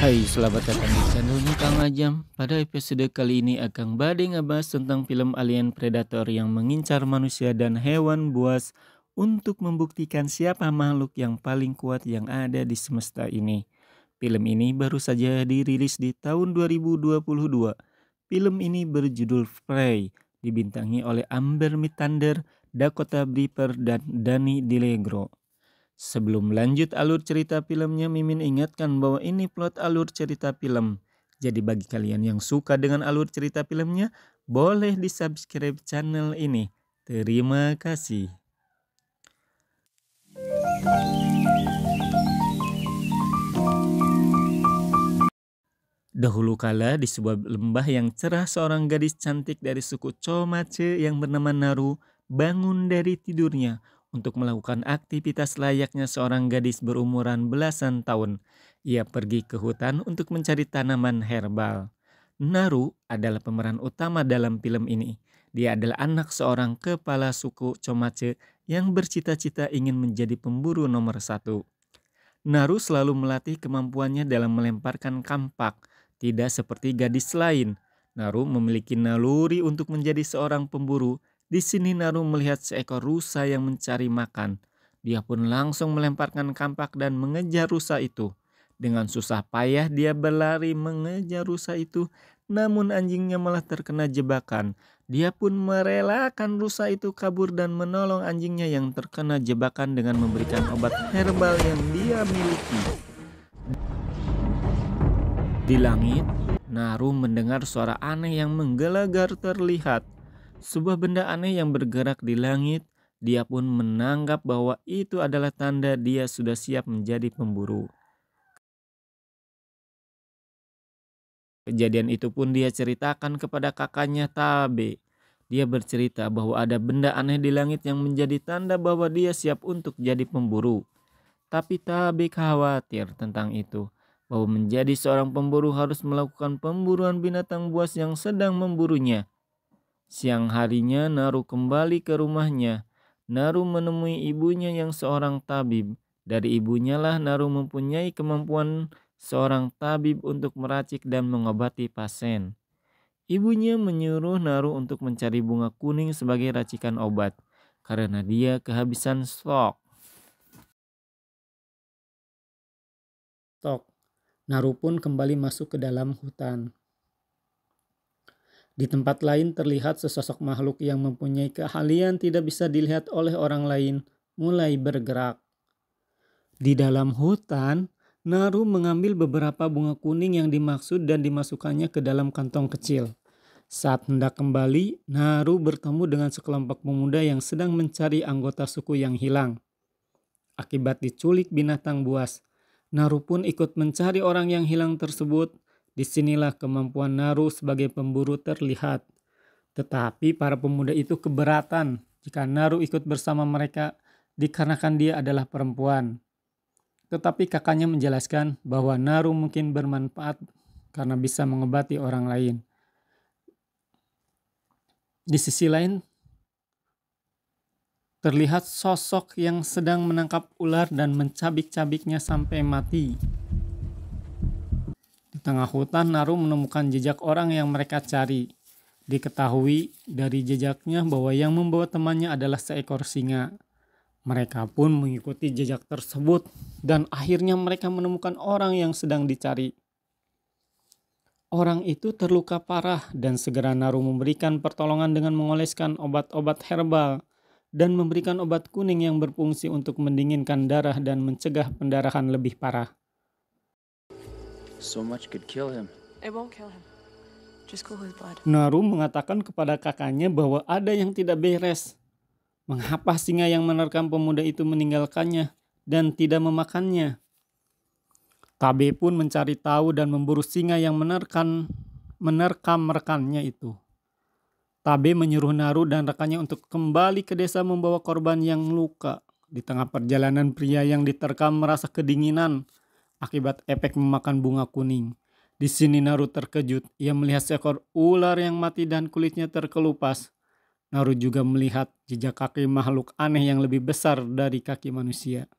Hai, selamat datang di channelnya Kang Ajam. Pada episode kali ini Akang Bade ngebahas tentang film Alien Predator yang mengincar manusia dan hewan buas untuk membuktikan siapa makhluk yang paling kuat yang ada di semesta ini. Film ini baru saja dirilis di tahun 2022. Film ini berjudul Prey, dibintangi oleh Amber Mitander, Dakota Brewer, dan Danny Dillegro. Sebelum lanjut alur cerita filmnya, Mimin ingatkan bahwa ini plot alur cerita film. Jadi bagi kalian yang suka dengan alur cerita filmnya, boleh di-subscribe channel ini. Terima kasih. Dahulu kala di sebuah lembah yang cerah, seorang gadis cantik dari suku Chomache yang bernama Naru bangun dari tidurnya untuk melakukan aktivitas layaknya seorang gadis berumuran belasan tahun. Ia pergi ke hutan untuk mencari tanaman herbal. Naru adalah pemeran utama dalam film ini. Dia adalah anak seorang kepala suku Chomache yang bercita-cita ingin menjadi pemburu nomor satu. Naru selalu melatih kemampuannya dalam melemparkan kampak. Tidak seperti gadis lain, Naru memiliki naluri untuk menjadi seorang pemburu. Di sini Naru melihat seekor rusa yang mencari makan. Dia pun langsung melemparkan kampak dan mengejar rusa itu. Dengan susah payah dia berlari mengejar rusa itu, namun anjingnya malah terkena jebakan. Dia pun merelakan rusa itu kabur dan menolong anjingnya yang terkena jebakan dengan memberikan obat herbal yang dia miliki. Di langit, Naru mendengar suara aneh yang menggelegar terlihat. Sebuah benda aneh yang bergerak di langit. Dia pun menganggap bahwa itu adalah tanda dia sudah siap menjadi pemburu. Kejadian itu pun dia ceritakan kepada kakaknya Tabe. Dia bercerita bahwa ada benda aneh di langit yang menjadi tanda bahwa dia siap untuk jadi pemburu. Tapi Tabe khawatir tentang itu, bahwa menjadi seorang pemburu harus melakukan pemburuan binatang buas yang sedang memburunya. Siang harinya Naru kembali ke rumahnya. Naru menemui ibunya yang seorang tabib. Dari ibunya lah Naru mempunyai kemampuan seorang tabib untuk meracik dan mengobati pasien. Ibunya menyuruh Naru untuk mencari bunga kuning sebagai racikan obat, karena dia kehabisan stok. Naru pun kembali masuk ke dalam hutan. Di tempat lain terlihat sesosok makhluk yang mempunyai keahlian tidak bisa dilihat oleh orang lain mulai bergerak. Di dalam hutan, Naru mengambil beberapa bunga kuning yang dimaksud dan dimasukkannya ke dalam kantong kecil. Saat hendak kembali, Naru bertemu dengan sekelompok pemuda yang sedang mencari anggota suku yang hilang. Akibat diculik binatang buas, Naru pun ikut mencari orang yang hilang tersebut. Disinilah kemampuan Naru sebagai pemburu terlihat. Tetapi para pemuda itu keberatan jika Naru ikut bersama mereka dikarenakan dia adalah perempuan. Tetapi kakaknya menjelaskan bahwa Naru mungkin bermanfaat karena bisa mengobati orang lain. Di sisi lain, terlihat sosok yang sedang menangkap ular dan mencabik-cabiknya sampai mati. Di tengah hutan, Naru menemukan jejak orang yang mereka cari. Diketahui dari jejaknya bahwa yang membawa temannya adalah seekor singa. Mereka pun mengikuti jejak tersebut dan akhirnya mereka menemukan orang yang sedang dicari. Orang itu terluka parah dan segera Naru memberikan pertolongan dengan mengoleskan obat-obat herbal dan memberikan obat kuning yang berfungsi untuk mendinginkan darah dan mencegah pendarahan lebih parah. So much could kill him. It won't kill him. Just cool his blood. Naru mengatakan kepada kakaknya bahwa ada yang tidak beres. Mengapa singa yang menerkam pemuda itu meninggalkannya dan tidak memakannya? Tabe pun mencari tahu dan memburu singa yang menerkam rekannya itu. Tabe menyuruh Naru dan rekannya untuk kembali ke desa membawa korban yang luka. Di tengah perjalanan, pria yang diterkam merasa kedinginan akibat efek memakan bunga kuning. Di sini Naru terkejut. Ia melihat seekor ular yang mati dan kulitnya terkelupas. Naru juga melihat jejak kaki makhluk aneh yang lebih besar dari kaki manusia.